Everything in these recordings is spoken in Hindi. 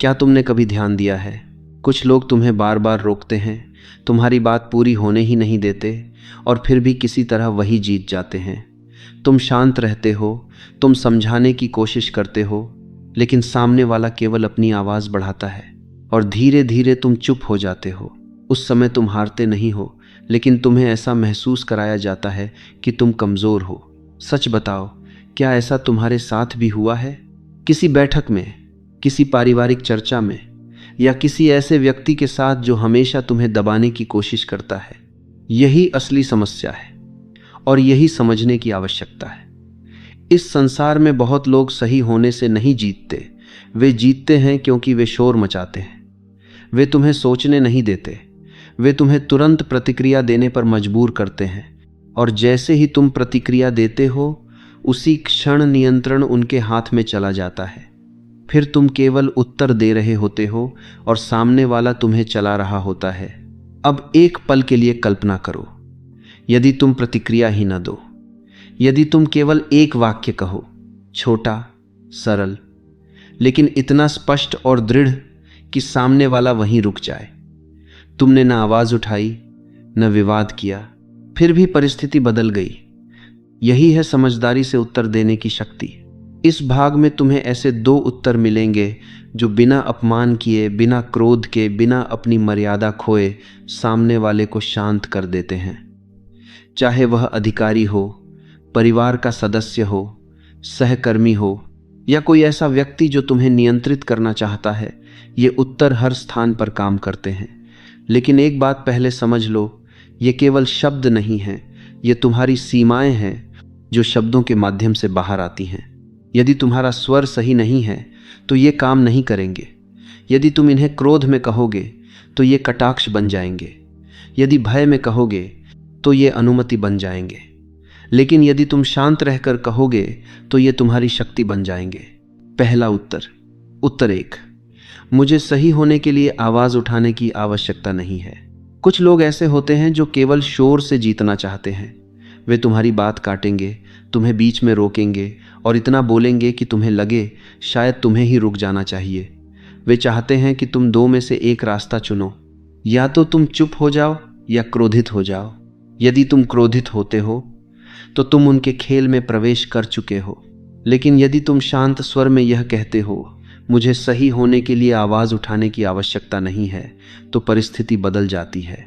क्या तुमने कभी ध्यान दिया है, कुछ लोग तुम्हें बार बार रोकते हैं, तुम्हारी बात पूरी होने ही नहीं देते और फिर भी किसी तरह वही जीत जाते हैं। तुम शांत रहते हो, तुम समझाने की कोशिश करते हो, लेकिन सामने वाला केवल अपनी आवाज़ बढ़ाता है और धीरे धीरे तुम चुप हो जाते हो। उस समय तुम हारते नहीं हो, लेकिन तुम्हें ऐसा महसूस कराया जाता है कि तुम कमज़ोर हो। सच बताओ, क्या ऐसा तुम्हारे साथ भी हुआ है? किसी बैठक में, किसी पारिवारिक चर्चा में, या किसी ऐसे व्यक्ति के साथ जो हमेशा तुम्हें दबाने की कोशिश करता है? यही असली समस्या है और यही समझने की आवश्यकता है। इस संसार में बहुत लोग सही होने से नहीं जीतते, वे जीतते हैं क्योंकि वे शोर मचाते हैं। वे तुम्हें सोचने नहीं देते, वे तुम्हें तुरंत प्रतिक्रिया देने पर मजबूर करते हैं, और जैसे ही तुम प्रतिक्रिया देते हो, उसी क्षण नियंत्रण उनके हाथ में चला जाता है। फिर तुम केवल उत्तर दे रहे होते हो और सामने वाला तुम्हें चला रहा होता है। अब एक पल के लिए कल्पना करो, यदि तुम प्रतिक्रिया ही न दो, यदि तुम केवल एक वाक्य कहो, छोटा, सरल, लेकिन इतना स्पष्ट और दृढ़ कि सामने वाला वहीं रुक जाए। तुमने न आवाज उठाई, न विवाद किया, फिर भी परिस्थिति बदल गई। यही है समझदारी से उत्तर देने की शक्ति। इस भाग में तुम्हें ऐसे 2 उत्तर मिलेंगे जो बिना अपमान किए, बिना क्रोध के, बिना अपनी मर्यादा खोए सामने वाले को शांत कर देते हैं। चाहे वह अधिकारी हो, परिवार का सदस्य हो, सहकर्मी हो, या कोई ऐसा व्यक्ति जो तुम्हें नियंत्रित करना चाहता है, ये उत्तर हर स्थान पर काम करते हैं। लेकिन एक बात पहले समझ लो, ये केवल शब्द नहीं हैं, ये तुम्हारी सीमाएं हैं जो शब्दों के माध्यम से बाहर आती हैं। यदि तुम्हारा स्वर सही नहीं है तो ये काम नहीं करेंगे। यदि तुम इन्हें क्रोध में कहोगे तो ये कटाक्ष बन जाएंगे। यदि भय में कहोगे तो ये अनुमति बन जाएंगे। लेकिन यदि तुम शांत रहकर कहोगे तो ये तुम्हारी शक्ति बन जाएंगे। पहला उत्तर। उत्तर 1, मुझे सही होने के लिए आवाज़ उठाने की आवश्यकता नहीं है। कुछ लोग ऐसे होते हैं जो केवल शोर से जीतना चाहते हैं। वे तुम्हारी बात काटेंगे, तुम्हें बीच में रोकेंगे और इतना बोलेंगे कि तुम्हें लगे शायद तुम्हें ही रुक जाना चाहिए। वे चाहते हैं कि तुम 2 में से एक रास्ता चुनो, या तो तुम चुप हो जाओ या क्रोधित हो जाओ। यदि तुम क्रोधित होते हो तो तुम उनके खेल में प्रवेश कर चुके हो। लेकिन यदि तुम शांत स्वर में यह कहते हो, मुझे सही होने के लिए आवाज़ उठाने की आवश्यकता नहीं है, तो परिस्थिति बदल जाती है।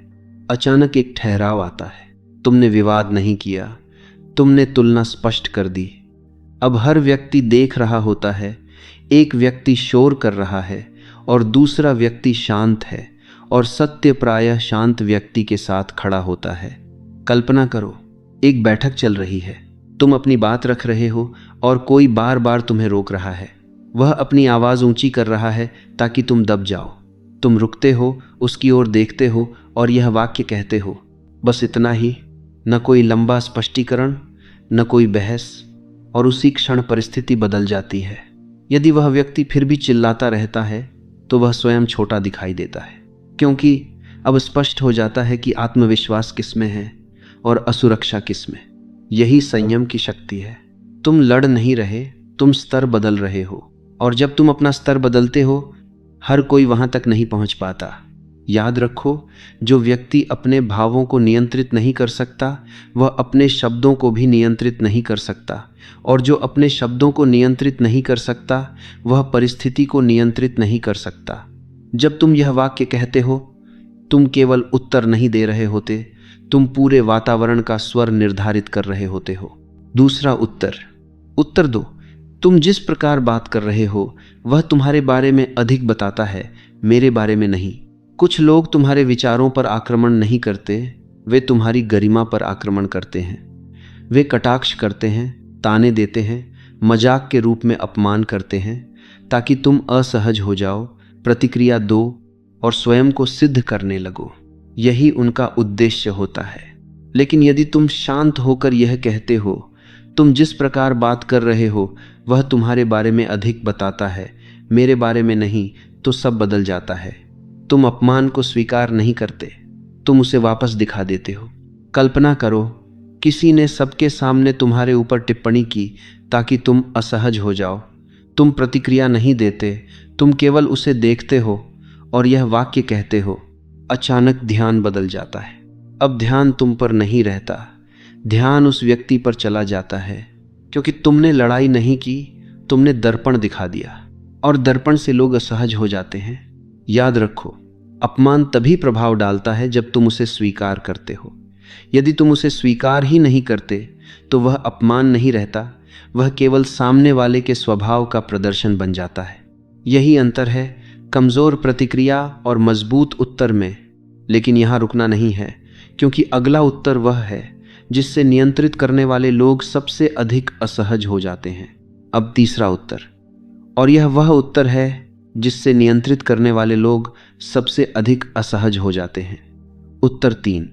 अचानक एक ठहराव आता है। तुमने विवाद नहीं किया, तुमने तुलना स्पष्ट कर दी। अब हर व्यक्ति देख रहा होता है, एक व्यक्ति शोर कर रहा है और दूसरा व्यक्ति शांत है, और सत्य प्रायः शांत व्यक्ति के साथ खड़ा होता है। कल्पना करो, एक बैठक चल रही है, तुम अपनी बात रख रहे हो और कोई बार बार तुम्हें रोक रहा है। वह अपनी आवाज़ ऊंची कर रहा है ताकि तुम दब जाओ। तुम रुकते हो, उसकी ओर देखते हो और यह वाक्य कहते हो, बस इतना ही। न कोई लंबा स्पष्टीकरण, न कोई बहस, और उसी क्षण परिस्थिति बदल जाती है। यदि वह व्यक्ति फिर भी चिल्लाता रहता है तो वह स्वयं छोटा दिखाई देता है, क्योंकि अब स्पष्ट हो जाता है कि आत्मविश्वास किसमें है और असुरक्षा किसमें। यही संयम की शक्ति है। तुम लड़ नहीं रहे, तुम स्तर बदल रहे हो, और जब तुम अपना स्तर बदलते हो, हर कोई वहां तक नहीं पहुंच पाता। याद रखो, जो व्यक्ति अपने भावों को नियंत्रित नहीं कर सकता, वह अपने शब्दों को भी नियंत्रित नहीं कर सकता, और जो अपने शब्दों को नियंत्रित नहीं कर सकता, वह परिस्थिति को नियंत्रित नहीं कर सकता। जब तुम यह वाक्य कहते हो, तुम केवल उत्तर नहीं दे रहे होते, तुम पूरे वातावरण का स्वर निर्धारित कर रहे होते हो। दूसरा उत्तर। उत्तर 2, तुम जिस प्रकार बात कर रहे हो वह तुम्हारे बारे में अधिक बताता है, मेरे बारे में नहीं। कुछ लोग तुम्हारे विचारों पर आक्रमण नहीं करते, वे तुम्हारी गरिमा पर आक्रमण करते हैं। वे कटाक्ष करते हैं, ताने देते हैं, मजाक के रूप में अपमान करते हैं, ताकि तुम असहज हो जाओ, प्रतिक्रिया दो और स्वयं को सिद्ध करने लगो। यही उनका उद्देश्य होता है। लेकिन यदि तुम शांत होकर यह कहते हो, तुम जिस प्रकार बात कर रहे हो वह तुम्हारे बारे में अधिक बताता है, मेरे बारे में नहीं, तो सब बदल जाता है। तुम अपमान को स्वीकार नहीं करते, तुम उसे वापस दिखा देते हो। कल्पना करो, किसी ने सबके सामने तुम्हारे ऊपर टिप्पणी की ताकि तुम असहज हो जाओ। तुम प्रतिक्रिया नहीं देते, तुम केवल उसे देखते हो और यह वाक्य कहते हो। अचानक ध्यान बदल जाता है। अब ध्यान तुम पर नहीं रहता, ध्यान उस व्यक्ति पर चला जाता है, क्योंकि तुमने लड़ाई नहीं की, तुमने दर्पण दिखा दिया, और दर्पण से लोग असहज हो जाते हैं। याद रखो, अपमान तभी प्रभाव डालता है जब तुम उसे स्वीकार करते हो। यदि तुम उसे स्वीकार ही नहीं करते तो वह अपमान नहीं रहता, वह केवल सामने वाले के स्वभाव का प्रदर्शन बन जाता है। यही अंतर है कमजोर प्रतिक्रिया और मजबूत उत्तर में। लेकिन यहाँ रुकना नहीं है, क्योंकि अगला उत्तर वह है जिससे नियंत्रित करने वाले लोग सबसे अधिक असहज हो जाते हैं। अब तीसरा उत्तर, और यह वह उत्तर है जिससे नियंत्रित करने वाले लोग सबसे अधिक असहज हो जाते हैं। उत्तर 3,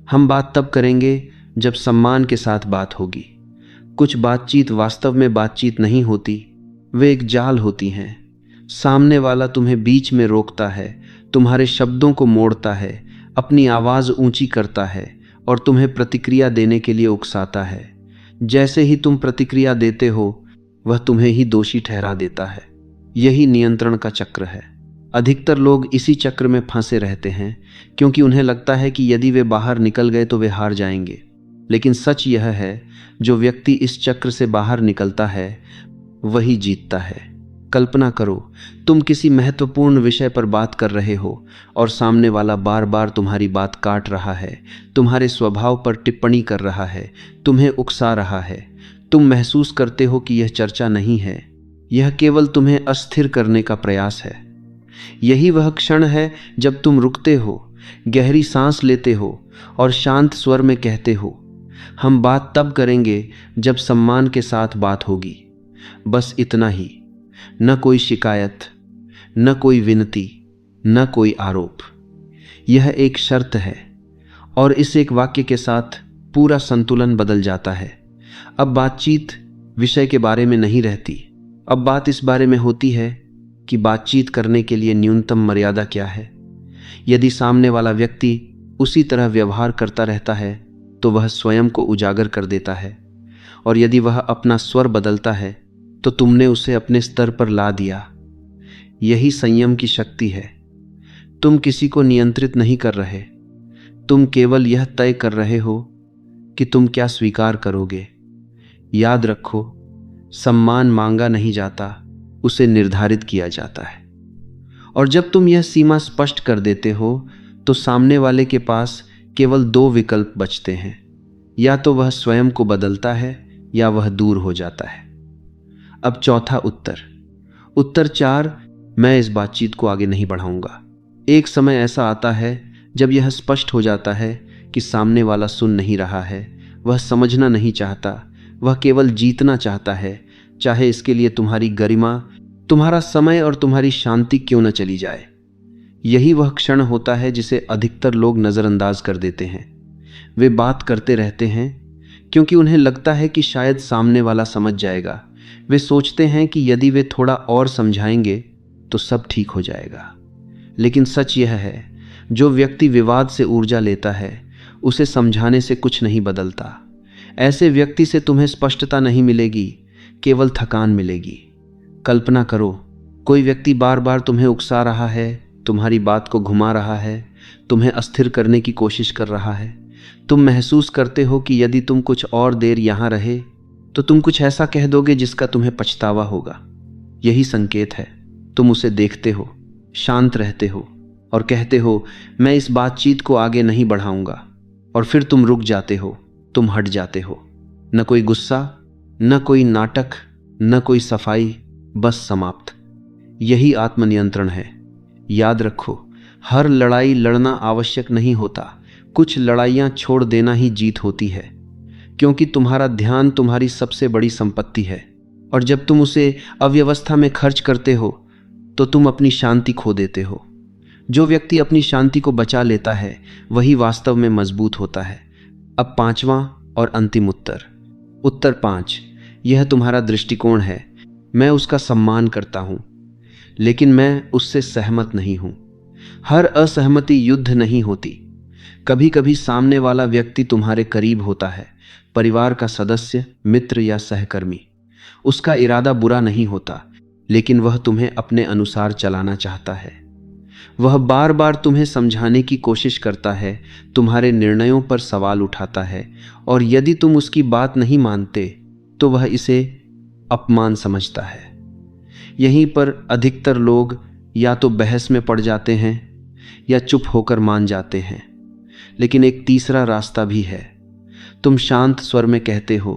हम बात तब करेंगे जब सम्मान के साथ बात होगी। कुछ बातचीत वास्तव में बातचीत नहीं होती, वे एक जाल होती हैं। सामने वाला तुम्हें बीच में रोकता है, तुम्हारे शब्दों को मोड़ता है, अपनी आवाज़ ऊंची करता है और तुम्हें प्रतिक्रिया देने के लिए उकसाता है। जैसे ही तुम प्रतिक्रिया देते हो, वह तुम्हें ही दोषी ठहरा देता है। यही नियंत्रण का चक्र है। अधिकतर लोग इसी चक्र में फंसे रहते हैं, क्योंकि उन्हें लगता है कि यदि वे बाहर निकल गए तो वे हार जाएंगे। लेकिन सच यह है, जो व्यक्ति इस चक्र से बाहर निकलता है वही जीतता है। कल्पना करो, तुम किसी महत्वपूर्ण विषय पर बात कर रहे हो और सामने वाला बार बार तुम्हारी बात काट रहा है, तुम्हारे स्वभाव पर टिप्पणी कर रहा है, तुम्हें उकसा रहा है। तुम महसूस करते हो कि यह चर्चा नहीं है, यह केवल तुम्हें अस्थिर करने का प्रयास है। यही वह क्षण है जब तुम रुकते हो, गहरी सांस लेते हो और शांत स्वर में कहते हो, हम बात तब करेंगे जब सम्मान के साथ बात होगी। बस इतना ही, न कोई शिकायत, न कोई विनती, न कोई आरोप। यह एक शर्त है, और इस एक वाक्य के साथ पूरा संतुलन बदल जाता है। अब बातचीत विषय के बारे में नहीं रहती, अब बात इस बारे में होती है कि बातचीत करने के लिए न्यूनतम मर्यादा क्या है। यदि सामने वाला व्यक्ति उसी तरह व्यवहार करता रहता है तो वह स्वयं को उजागर कर देता है, और यदि वह अपना स्वर बदलता है तो तुमने उसे अपने स्तर पर ला दिया। यही संयम की शक्ति है। तुम किसी को नियंत्रित नहीं कर रहे, तुम केवल यह तय कर रहे हो कि तुम क्या स्वीकार करोगे। याद रखो, सम्मान मांगा नहीं जाता, उसे निर्धारित किया जाता है। और जब तुम यह सीमा स्पष्ट कर देते हो तो सामने वाले के पास केवल 2 विकल्प बचते हैं, या तो वह स्वयं को बदलता है या वह दूर हो जाता है। अब चौथा उत्तर, उत्तर 4, मैं इस बातचीत को आगे नहीं बढ़ाऊंगा। एक समय ऐसा आता है जब यह स्पष्ट हो जाता है कि सामने वाला सुन नहीं रहा है, वह समझना नहीं चाहता, वह केवल जीतना चाहता है, चाहे इसके लिए तुम्हारी गरिमा, तुम्हारा समय और तुम्हारी शांति क्यों न चली जाए। यही वह क्षण होता है जिसे अधिकतर लोग नज़रअंदाज कर देते हैं। वे बात करते रहते हैं क्योंकि उन्हें लगता है कि शायद सामने वाला समझ जाएगा। वे सोचते हैं कि यदि वे थोड़ा और समझाएंगे तो सब ठीक हो जाएगा। लेकिन सच यह है, जो व्यक्ति विवाद से ऊर्जा लेता है उसे समझाने से कुछ नहीं बदलता। ऐसे व्यक्ति से तुम्हें स्पष्टता नहीं मिलेगी, केवल थकान मिलेगी। कल्पना करो, कोई व्यक्ति बार बार तुम्हें उकसा रहा है, तुम्हारी बात को घुमा रहा है, तुम्हें अस्थिर करने की कोशिश कर रहा है। तुम महसूस करते हो कि यदि तुम कुछ और देर यहाँ रहे तो तुम कुछ ऐसा कह दोगे जिसका तुम्हें पछतावा होगा। यही संकेत है। तुम उसे देखते हो, शांत रहते हो और कहते हो, मैं इस बातचीत को आगे नहीं बढ़ाऊंगा, और फिर तुम रुक जाते हो, तुम हट जाते हो। न कोई गुस्सा, न कोई नाटक, न कोई सफाई, बस समाप्त। यही आत्मनियंत्रण है। याद रखो, हर लड़ाई लड़ना आवश्यक नहीं होता, कुछ लड़ाइयाँ छोड़ देना ही जीत होती है, क्योंकि तुम्हारा ध्यान तुम्हारी सबसे बड़ी संपत्ति है, और जब तुम उसे अव्यवस्था में खर्च करते हो तो तुम अपनी शांति खो देते हो। जो व्यक्ति अपनी शांति को बचा लेता है वही वास्तव में मजबूत होता है। अब 5वां और अंतिम उत्तर, उत्तर 5, यह तुम्हारा दृष्टिकोण है। मैं उसका सम्मान करता हूँ, लेकिन मैं उससे सहमत नहीं हूँ। हर असहमति युद्ध नहीं होती। कभी कभी सामने वाला व्यक्ति तुम्हारे करीब होता है, परिवार का सदस्य, मित्र या सहकर्मी। उसका इरादा बुरा नहीं होता, लेकिन वह तुम्हें अपने अनुसार चलाना चाहता है। वह बार बार तुम्हें समझाने की कोशिश करता है, तुम्हारे निर्णयों पर सवाल उठाता है, और यदि तुम उसकी बात नहीं मानते तो वह इसे अपमान समझता है। यहीं पर अधिकतर लोग या तो बहस में पड़ जाते हैं या चुप होकर मान जाते हैं। लेकिन एक तीसरा रास्ता भी है। तुम शांत स्वर में कहते हो,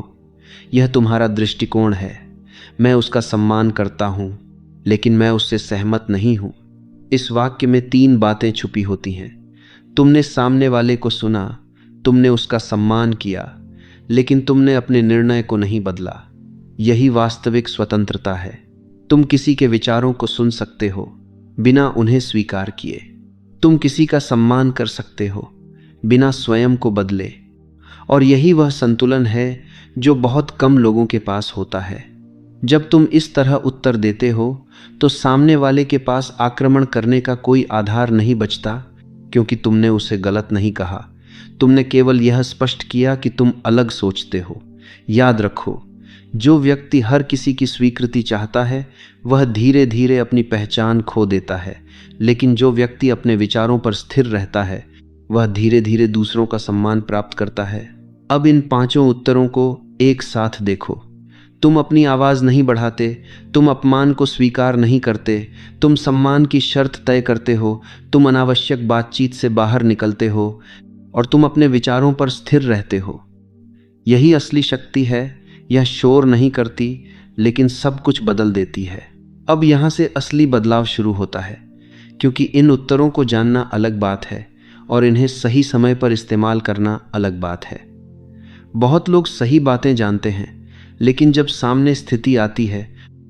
यह तुम्हारा दृष्टिकोण है, मैं उसका सम्मान करता हूं, लेकिन मैं उससे सहमत नहीं हूं। इस वाक्य में 3 बातें छुपी होती हैं। तुमने सामने वाले को सुना, तुमने उसका सम्मान किया, लेकिन तुमने अपने निर्णय को नहीं बदला। यही वास्तविक स्वतंत्रता है। तुम किसी के विचारों को सुन सकते हो बिना उन्हें स्वीकार किए। तुम किसी का सम्मान कर सकते हो बिना स्वयं को बदले। और यही वह संतुलन है जो बहुत कम लोगों के पास होता है। जब तुम इस तरह उत्तर देते हो तो सामने वाले के पास आक्रमण करने का कोई आधार नहीं बचता, क्योंकि तुमने उसे गलत नहीं कहा। तुमने केवल यह स्पष्ट किया कि तुम अलग सोचते हो। याद रखो, जो व्यक्ति हर किसी की स्वीकृति चाहता है वह धीरे धीरे अपनी पहचान खो देता है, लेकिन जो व्यक्ति अपने विचारों पर स्थिर रहता है वह धीरे धीरे दूसरों का सम्मान प्राप्त करता है। अब इन 5 उत्तरों को एक साथ देखो। तुम अपनी आवाज नहीं बढ़ाते, तुम अपमान को स्वीकार नहीं करते, तुम सम्मान की शर्त तय करते हो, तुम अनावश्यक बातचीत से बाहर निकलते हो, और तुम अपने विचारों पर स्थिर रहते हो। यही असली शक्ति है। यह शोर नहीं करती, लेकिन सब कुछ बदल देती है। अब यहां से असली बदलाव शुरू होता है, क्योंकि इन उत्तरों को जानना अलग बात है और इन्हें सही समय पर इस्तेमाल करना अलग बात है। बहुत लोग सही बातें जानते हैं, लेकिन जब सामने स्थिति आती है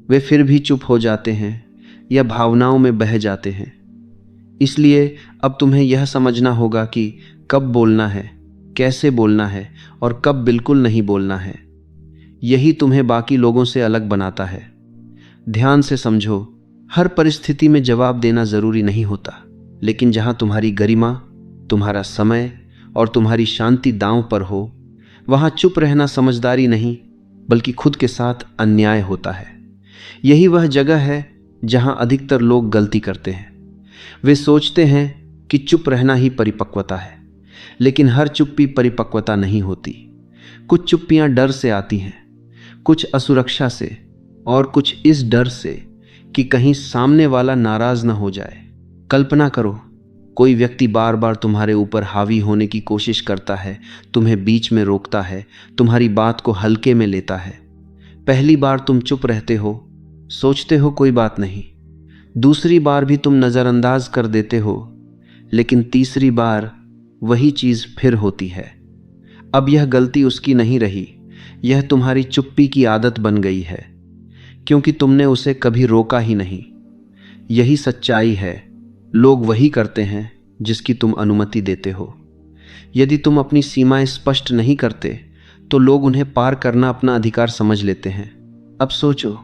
वे फिर भी चुप हो जाते हैं या भावनाओं में बह जाते हैं। इसलिए अब तुम्हें यह समझना होगा कि कब बोलना है, कैसे बोलना है और कब बिल्कुल नहीं बोलना है। यही तुम्हें बाकी लोगों से अलग बनाता है। ध्यान से समझो, हर परिस्थिति में जवाब देना जरूरी नहीं होता, लेकिन जहां तुम्हारी गरिमा, तुम्हारा समय और तुम्हारी शांति दांव पर हो, वहां चुप रहना समझदारी नहीं बल्कि खुद के साथ अन्याय होता है। यही वह जगह है जहां अधिकतर लोग गलती करते हैं। वे सोचते हैं कि चुप रहना ही परिपक्वता है, लेकिन हर चुप्पी परिपक्वता नहीं होती। कुछ चुप्पियां डर से आती हैं, कुछ असुरक्षा से, और कुछ इस डर से कि कहीं सामने वाला नाराज न हो जाए। कल्पना करो, कोई व्यक्ति बार बार तुम्हारे ऊपर हावी होने की कोशिश करता है, तुम्हें बीच में रोकता है, तुम्हारी बात को हल्के में लेता है। पहली बार तुम चुप रहते हो, सोचते हो कोई बात नहीं। दूसरी बार भी तुम नज़रअंदाज कर देते हो, लेकिन तीसरी बार वही चीज़ फिर होती है। अब यह गलती उसकी नहीं रही, यह तुम्हारी चुप्पी की आदत बन गई है, क्योंकि तुमने उसे कभी रोका ही नहीं। यही सच्चाई है। लोग वही करते हैं जिसकी तुम अनुमति देते हो। यदि तुम अपनी सीमाएं स्पष्ट नहीं करते तो लोग उन्हें पार करना अपना अधिकार समझ लेते हैं। अब सोचो,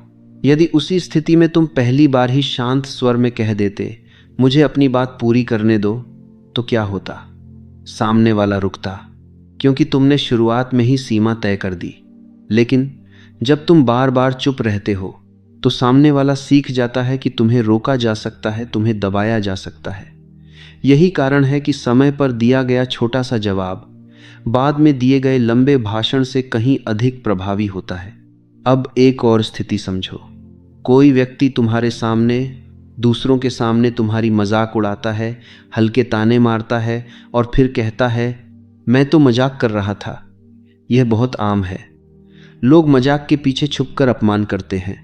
यदि उसी स्थिति में तुम पहली बार ही शांत स्वर में कह देते, मुझे अपनी बात पूरी करने दो, तो क्या होता? सामने वाला रुकता, क्योंकि तुमने शुरुआत में ही सीमा तय कर दी। लेकिन जब तुम बार बार चुप रहते हो तो सामने वाला सीख जाता है कि तुम्हें रोका जा सकता है, तुम्हें दबाया जा सकता है। यही कारण है कि समय पर दिया गया छोटा सा जवाब बाद में दिए गए लंबे भाषण से कहीं अधिक प्रभावी होता है। अब एक और स्थिति समझो। कोई व्यक्ति तुम्हारे सामने, दूसरों के सामने तुम्हारी मजाक उड़ाता है, हल्के ताने मारता है और फिर कहता है, मैं तो मजाक कर रहा था। यह बहुत आम है। लोग मजाक के पीछे छुपकर अपमान करते हैं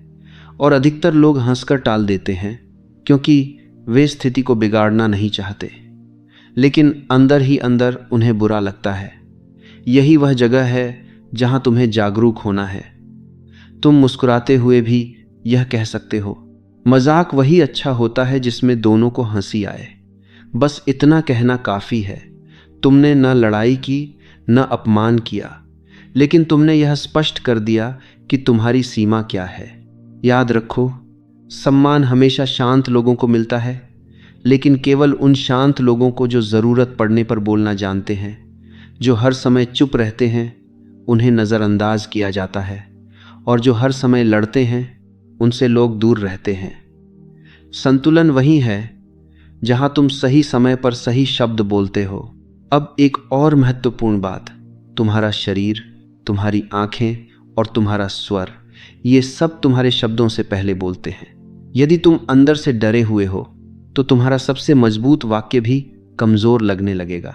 और अधिकतर लोग हंसकर टाल देते हैं, क्योंकि वे स्थिति को बिगाड़ना नहीं चाहते, लेकिन अंदर ही अंदर उन्हें बुरा लगता है। यही वह जगह है जहां तुम्हें जागरूक होना है। तुम मुस्कुराते हुए भी यह कह सकते हो, मजाक वही अच्छा होता है जिसमें दोनों को हंसी आए। बस इतना कहना काफ़ी है। तुमने न लड़ाई की, न अपमान किया, लेकिन तुमने यह स्पष्ट कर दिया कि तुम्हारी सीमा क्या है। याद रखो, सम्मान हमेशा शांत लोगों को मिलता है, लेकिन केवल उन शांत लोगों को जो ज़रूरत पड़ने पर बोलना जानते हैं। जो हर समय चुप रहते हैं उन्हें नज़रअंदाज किया जाता है, और जो हर समय लड़ते हैं उनसे लोग दूर रहते हैं। संतुलन वही है जहां तुम सही समय पर सही शब्द बोलते हो। अब एक और महत्वपूर्ण बात, तुम्हारा शरीर, तुम्हारी आंखें और तुम्हारा स्वर, ये सब तुम्हारे शब्दों से पहले बोलते हैं। यदि तुम अंदर से डरे हुए हो तो तुम्हारा सबसे मजबूत वाक्य भी कमजोर लगने लगेगा,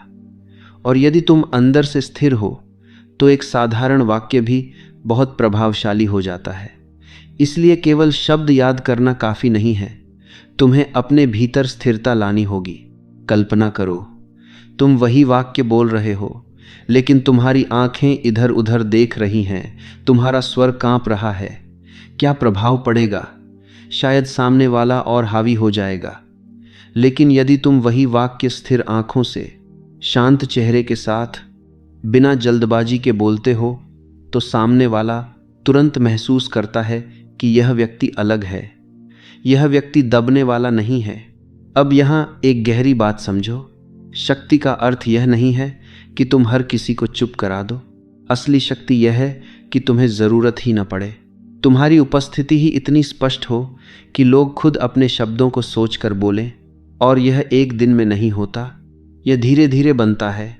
और यदि तुम अंदर से स्थिर हो तो एक साधारण वाक्य भी बहुत प्रभावशाली हो जाता है। इसलिए केवल शब्द याद करना काफी नहीं है, तुम्हें अपने भीतर स्थिरता लानी होगी। कल्पना करो, तुम वही वाक्य बोल रहे हो, लेकिन तुम्हारी आंखें इधर उधर देख रही हैं, तुम्हारा स्वर कांप रहा है। क्या प्रभाव पड़ेगा? शायद सामने वाला और हावी हो जाएगा। लेकिन यदि तुम वही वाक्य स्थिर आंखों से, शांत चेहरे के साथ, बिना जल्दबाजी के बोलते हो, तो सामने वाला तुरंत महसूस करता है कि यह व्यक्ति अलग है, यह व्यक्ति दबने वाला नहीं है। अब यहाँ एक गहरी बात समझो, शक्ति का अर्थ यह नहीं है कि तुम हर किसी को चुप करा दो। असली शक्ति यह है कि तुम्हें ज़रूरत ही न पड़े। तुम्हारी उपस्थिति ही इतनी स्पष्ट हो कि लोग खुद अपने शब्दों को सोचकर बोलें। और यह एक दिन में नहीं होता, यह धीरे धीरे बनता है।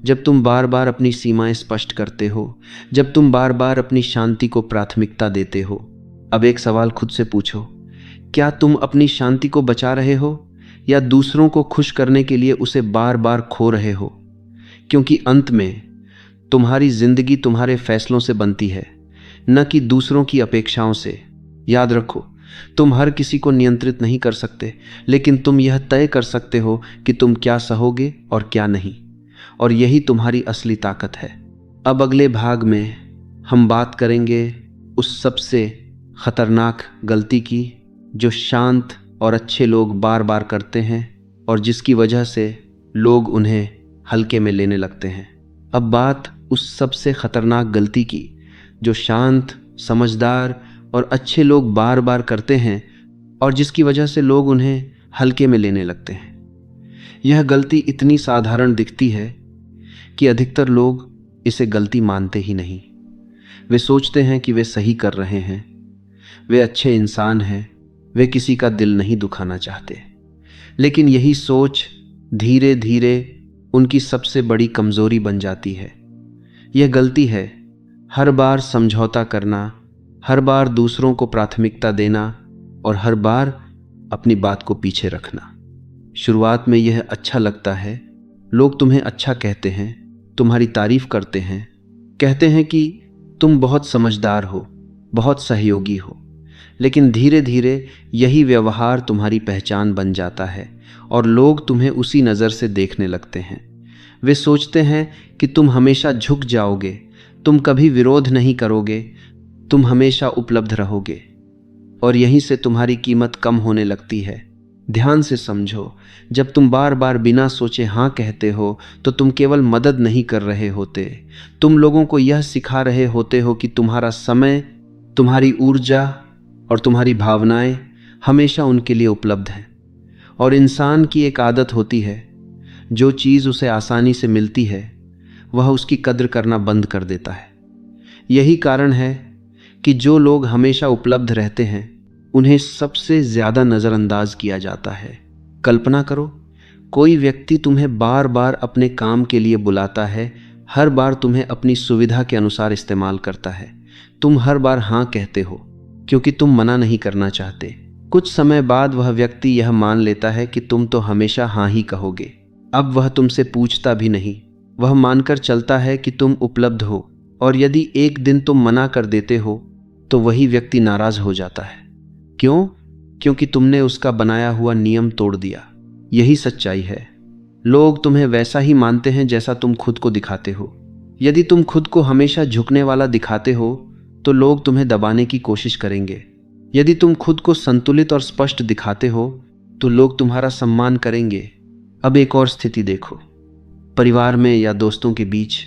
जब तुम बार बार अपनी सीमाएं स्पष्ट करते हो, जब तुम बार बार अपनी शांति को प्राथमिकता देते हो। अब एक सवाल खुद से पूछो, क्या तुम अपनी शांति को बचा रहे हो या दूसरों को खुश करने के लिए उसे बार बार खो रहे हो? क्योंकि अंत में तुम्हारी जिंदगी तुम्हारे फैसलों से बनती है, न कि दूसरों की अपेक्षाओं से। याद रखो, तुम हर किसी को नियंत्रित नहीं कर सकते, लेकिन तुम यह तय कर सकते हो कि तुम क्या सहोगे और क्या नहीं, और यही तुम्हारी असली ताकत है। अब अगले भाग में हम बात करेंगे उस सबसे खतरनाक गलती की जो शांत और अच्छे लोग बार बार करते हैं और जिसकी वजह से लोग उन्हें हल्के में लेने लगते हैं। अब बात उस सबसे खतरनाक गलती की जो शांत, समझदार और अच्छे लोग बार बार करते हैं और जिसकी वजह से लोग उन्हें हल्के में लेने लगते हैं। यह गलती इतनी साधारण दिखती है कि अधिकतर लोग इसे गलती मानते ही नहीं। वे सोचते हैं कि वे सही कर रहे हैं, वे अच्छे इंसान हैं, वे किसी का दिल नहीं दुखाना चाहते। लेकिन यही सोच धीरे धीरे उनकी सबसे बड़ी कमजोरी बन जाती है। यह गलती है हर बार समझौता करना, हर बार दूसरों को प्राथमिकता देना और हर बार अपनी बात को पीछे रखना। शुरुआत में यह अच्छा लगता है, लोग तुम्हें अच्छा कहते हैं, तुम्हारी तारीफ करते हैं, कहते हैं कि तुम बहुत समझदार हो, बहुत सहयोगी हो। लेकिन धीरे धीरे यही व्यवहार तुम्हारी पहचान बन जाता है और लोग तुम्हें उसी नज़र से देखने लगते हैं। वे सोचते हैं कि तुम हमेशा झुक जाओगे, तुम कभी विरोध नहीं करोगे, तुम हमेशा उपलब्ध रहोगे, और यहीं से तुम्हारी कीमत कम होने लगती है। ध्यान से समझो, जब तुम बार बार बिना सोचे हाँ कहते हो तो तुम केवल मदद नहीं कर रहे होते, तुम लोगों को यह सिखा रहे होते हो कि तुम्हारा समय, तुम्हारी ऊर्जा और तुम्हारी भावनाएं हमेशा उनके लिए उपलब्ध हैं। और इंसान की एक आदत होती है, जो चीज़ उसे आसानी से मिलती है वह उसकी कद्र करना बंद कर देता है। यही कारण है कि जो लोग हमेशा उपलब्ध रहते हैं उन्हें सबसे ज़्यादा नज़रअंदाज किया जाता है। कल्पना करो, कोई व्यक्ति तुम्हें बार बार अपने काम के लिए बुलाता है, हर बार तुम्हें अपनी सुविधा के अनुसार इस्तेमाल करता है। तुम हर बार हाँ कहते हो क्योंकि तुम मना नहीं करना चाहते। कुछ समय बाद वह व्यक्ति यह मान लेता है कि तुम तो हमेशा हाँ ही कहोगे। अब वह तुमसे पूछता भी नहीं, वह मानकर चलता है कि तुम उपलब्ध हो, और यदि एक दिन तुम मना कर देते हो तो वही व्यक्ति नाराज हो जाता है। क्यों? क्योंकि तुमने उसका बनाया हुआ नियम तोड़ दिया। यही सच्चाई है, लोग तुम्हें वैसा ही मानते हैं जैसा तुम खुद को दिखाते हो। यदि तुम खुद को हमेशा झुकने वाला दिखाते हो तो लोग तुम्हें दबाने की कोशिश करेंगे। यदि तुम खुद को संतुलित और स्पष्ट दिखाते हो तो लोग तुम्हारा सम्मान करेंगे। अब एक और स्थिति देखो, परिवार में या दोस्तों के बीच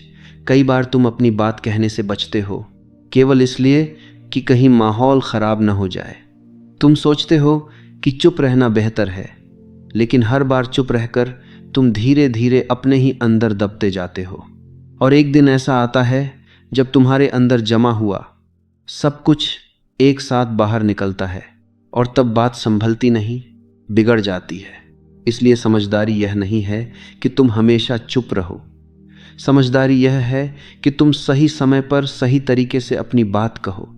कई बार तुम अपनी बात कहने से बचते हो, केवल इसलिए कि कहीं माहौल खराब न हो जाए। तुम सोचते हो कि चुप रहना बेहतर है, लेकिन हर बार चुप रहकर तुम धीरे धीरे अपने ही अंदर दबते जाते हो। और एक दिन ऐसा आता है जब तुम्हारे अंदर जमा हुआ सब कुछ एक साथ बाहर निकलता है और तब बात संभलती नहीं, बिगड़ जाती है। इसलिए समझदारी यह नहीं है कि तुम हमेशा चुप रहो। समझदारी यह है कि तुम सही समय पर सही तरीके से अपनी बात कहो।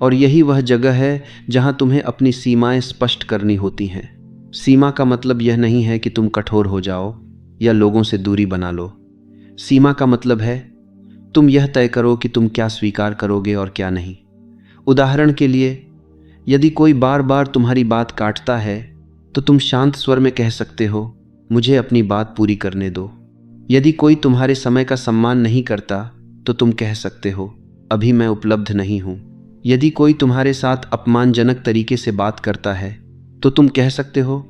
और यही वह जगह है जहां तुम्हें अपनी सीमाएं स्पष्ट करनी होती हैं। सीमा का मतलब यह नहीं है कि तुम कठोर हो जाओ या लोगों से दूरी बना लो। सीमा का मतलब है तुम यह तय करो कि तुम क्या स्वीकार करोगे और क्या नहीं। उदाहरण के लिए, यदि कोई बार बार तुम्हारी बात काटता है तो तुम शांत स्वर में कह सकते हो, मुझे अपनी बात पूरी करने दो। यदि कोई तुम्हारे समय का सम्मान नहीं करता तो तुम कह सकते हो, अभी मैं उपलब्ध नहीं हूं। यदि कोई तुम्हारे साथ अपमानजनक तरीके से बात करता है तो तुम कह सकते हो,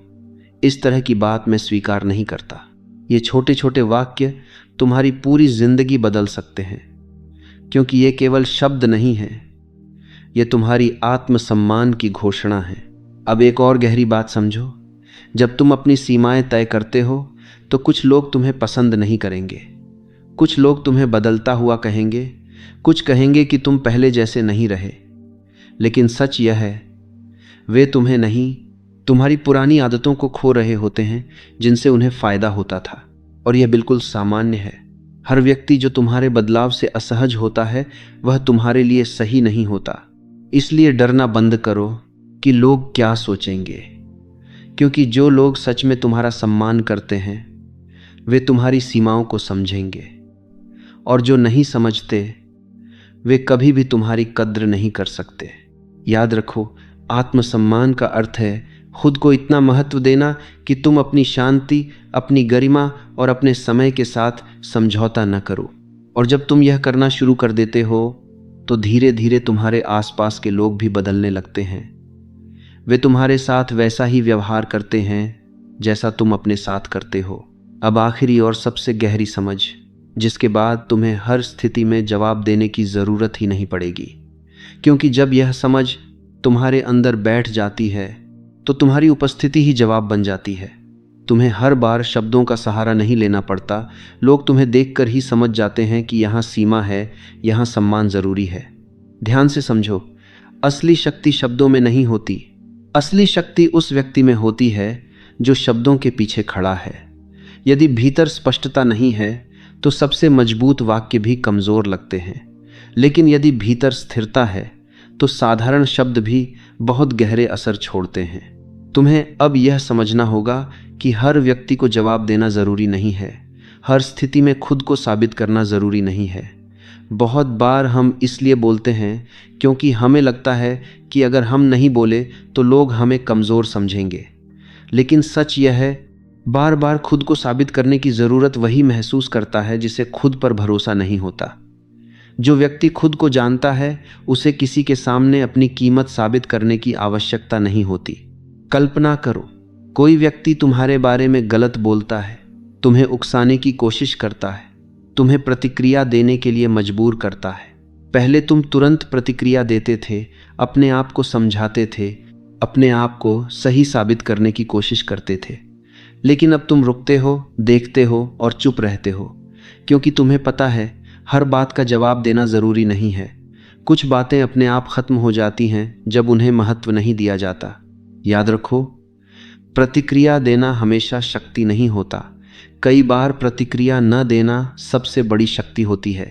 इस तरह की बात मैं स्वीकार नहीं करता। ये छोटे छोटे वाक्य तुम्हारी पूरी जिंदगी बदल सकते हैं, क्योंकि ये केवल शब्द नहीं है, ये तुम्हारी आत्मसम्मान की घोषणा है। अब एक और गहरी बात समझो, जब तुम अपनी सीमाएं तय करते हो तो कुछ लोग तुम्हें पसंद नहीं करेंगे। कुछ लोग तुम्हें बदलता हुआ कहेंगे, कुछ कहेंगे कि तुम पहले जैसे नहीं रहे। लेकिन सच यह है, वे तुम्हें नहीं, तुम्हारी पुरानी आदतों को खो रहे होते हैं जिनसे उन्हें फायदा होता था। और यह बिल्कुल सामान्य है। हर व्यक्ति जो तुम्हारे बदलाव से असहज होता है वह तुम्हारे लिए सही नहीं होता। इसलिए डरना बंद करो कि लोग क्या सोचेंगे, क्योंकि जो लोग सच में तुम्हारा सम्मान करते हैं वे तुम्हारी सीमाओं को समझेंगे, और जो नहीं समझते वे कभी भी तुम्हारी कद्र नहीं कर सकते। याद रखो, आत्मसम्मान का अर्थ है खुद को इतना महत्व देना कि तुम अपनी शांति, अपनी गरिमा और अपने समय के साथ समझौता न करो। और जब तुम यह करना शुरू कर देते हो तो धीरे धीरे तुम्हारे आसपास के लोग भी बदलने लगते हैं। वे तुम्हारे साथ वैसा ही व्यवहार करते हैं जैसा तुम अपने साथ करते हो। अब आखिरी और सबसे गहरी समझ, जिसके बाद तुम्हें हर स्थिति में जवाब देने की ज़रूरत ही नहीं पड़ेगी, क्योंकि जब यह समझ तुम्हारे अंदर बैठ जाती है तो तुम्हारी उपस्थिति ही जवाब बन जाती है। तुम्हें हर बार शब्दों का सहारा नहीं लेना पड़ता। लोग तुम्हें देखकर ही समझ जाते हैं कि यहाँ सीमा है, यहाँ सम्मान ज़रूरी है। ध्यान से समझो, असली शक्ति शब्दों में नहीं होती। असली शक्ति उस व्यक्ति में होती है जो शब्दों के पीछे खड़ा है। यदि भीतर स्पष्टता नहीं है तो सबसे मजबूत वाक्य भी कमज़ोर लगते हैं, लेकिन यदि भीतर स्थिरता है तो साधारण शब्द भी बहुत गहरे असर छोड़ते हैं। तुम्हें अब यह समझना होगा कि हर व्यक्ति को जवाब देना ज़रूरी नहीं है, हर स्थिति में खुद को साबित करना ज़रूरी नहीं है। बहुत बार हम इसलिए बोलते हैं क्योंकि हमें लगता है कि अगर हम नहीं बोले तो लोग हमें कमज़ोर समझेंगे। लेकिन सच यह है, बार बार खुद को साबित करने की ज़रूरत वही महसूस करता है जिसे खुद पर भरोसा नहीं होता। जो व्यक्ति खुद को जानता है उसे किसी के सामने अपनी कीमत साबित करने की आवश्यकता नहीं होती। कल्पना करो, कोई व्यक्ति तुम्हारे बारे में गलत बोलता है, तुम्हें उकसाने की कोशिश करता है, तुम्हें प्रतिक्रिया देने के लिए मजबूर करता है। पहले तुम तुरंत प्रतिक्रिया देते थे, अपने आप को समझाते थे, अपने आप को सही साबित करने की कोशिश करते थे। लेकिन अब तुम रुकते हो, देखते हो और चुप रहते हो, क्योंकि तुम्हें पता है हर बात का जवाब देना ज़रूरी नहीं है। कुछ बातें अपने आप ख़त्म हो जाती हैं जब उन्हें महत्व नहीं दिया जाता। याद रखो, प्रतिक्रिया देना हमेशा शक्ति नहीं होता। कई बार प्रतिक्रिया न देना सबसे बड़ी शक्ति होती है,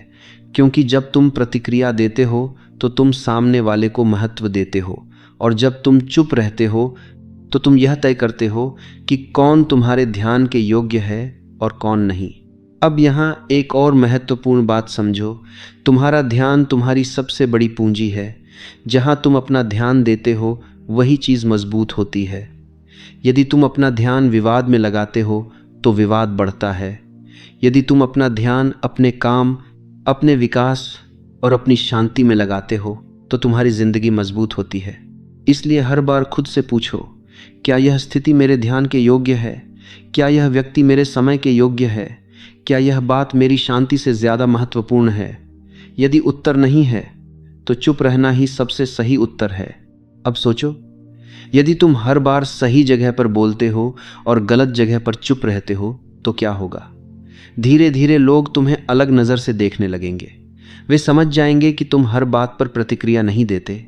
क्योंकि जब तुम प्रतिक्रिया देते हो तो तुम सामने वाले को महत्व देते हो, और जब तुम चुप रहते हो तो तुम यह तय करते हो कि कौन तुम्हारे ध्यान के योग्य है और कौन नहीं। अब यहाँ एक और महत्वपूर्ण बात समझो, तुम्हारा ध्यान तुम्हारी सबसे बड़ी पूंजी है। जहाँ तुम अपना ध्यान देते हो वही चीज़ मजबूत होती है। यदि तुम अपना ध्यान विवाद में लगाते हो तो विवाद बढ़ता है। यदि तुम अपना ध्यान अपने काम, अपने विकास और अपनी शांति में लगाते हो तो तुम्हारी ज़िंदगी मजबूत होती है। इसलिए हर बार खुद से पूछो, क्या यह स्थिति मेरे ध्यान के योग्य है? क्या यह व्यक्ति मेरे समय के योग्य है? क्या यह बात मेरी शांति से ज़्यादा महत्वपूर्ण है? यदि उत्तर नहीं है तो चुप रहना ही सबसे सही उत्तर है। अब सोचो, यदि तुम हर बार सही जगह पर बोलते हो और गलत जगह पर चुप रहते हो तो क्या होगा? धीरे धीरे लोग तुम्हें अलग नज़र से देखने लगेंगे। वे समझ जाएंगे कि तुम हर बात पर प्रतिक्रिया नहीं देते,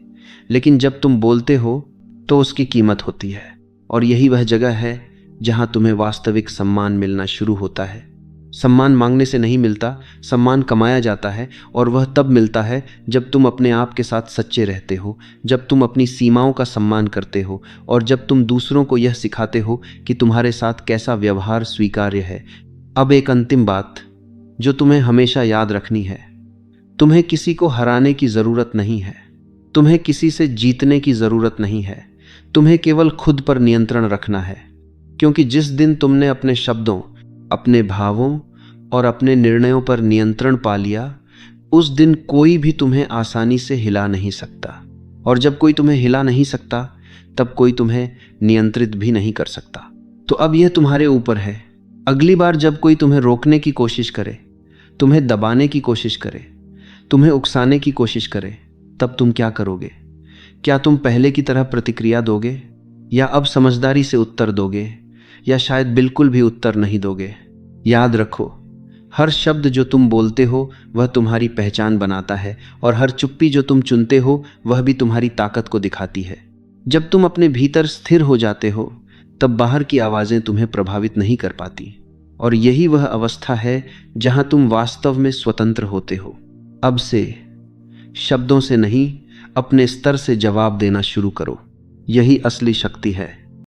लेकिन जब तुम बोलते हो तो उसकी कीमत होती है। और यही वह जगह है जहां तुम्हें वास्तविक सम्मान मिलना शुरू होता है। सम्मान मांगने से नहीं मिलता, सम्मान कमाया जाता है, और वह तब मिलता है जब तुम अपने आप के साथ सच्चे रहते हो, जब तुम अपनी सीमाओं का सम्मान करते हो, और जब तुम दूसरों को यह सिखाते हो कि तुम्हारे साथ कैसा व्यवहार स्वीकार्य है। अब एक अंतिम बात जो तुम्हें हमेशा याद रखनी है, तुम्हें किसी को हराने की ज़रूरत नहीं है, तुम्हें किसी से जीतने की ज़रूरत नहीं है, तुम्हें केवल खुद पर नियंत्रण रखना है। क्योंकि जिस दिन तुमने अपने शब्दों, अपने भावों और अपने निर्णयों पर नियंत्रण पा लिया, उस दिन कोई भी तुम्हें आसानी से हिला नहीं सकता। और जब कोई तुम्हें हिला नहीं सकता, तब कोई तुम्हें नियंत्रित भी नहीं कर सकता। तो अब यह तुम्हारे ऊपर है। अगली बार जब कोई तुम्हें रोकने की कोशिश करे, तुम्हें दबाने की कोशिश करे, तुम्हें उकसाने की कोशिश करे, तब तुम क्या करोगे? क्या तुम पहले की तरह प्रतिक्रिया दोगे, या अब समझदारी से उत्तर दोगे, या शायद बिल्कुल भी उत्तर नहीं दोगे? याद रखो, हर शब्द जो तुम बोलते हो वह तुम्हारी पहचान बनाता है, और हर चुप्पी जो तुम चुनते हो वह भी तुम्हारी ताकत को दिखाती है। जब तुम अपने भीतर स्थिर हो जाते हो, तब बाहर की आवाज़ें तुम्हें प्रभावित नहीं कर पाती, और यही वह अवस्था है जहां तुम वास्तव में स्वतंत्र होते हो। अब से शब्दों से नहीं, अपने स्तर से जवाब देना शुरू करो। यही असली शक्ति है।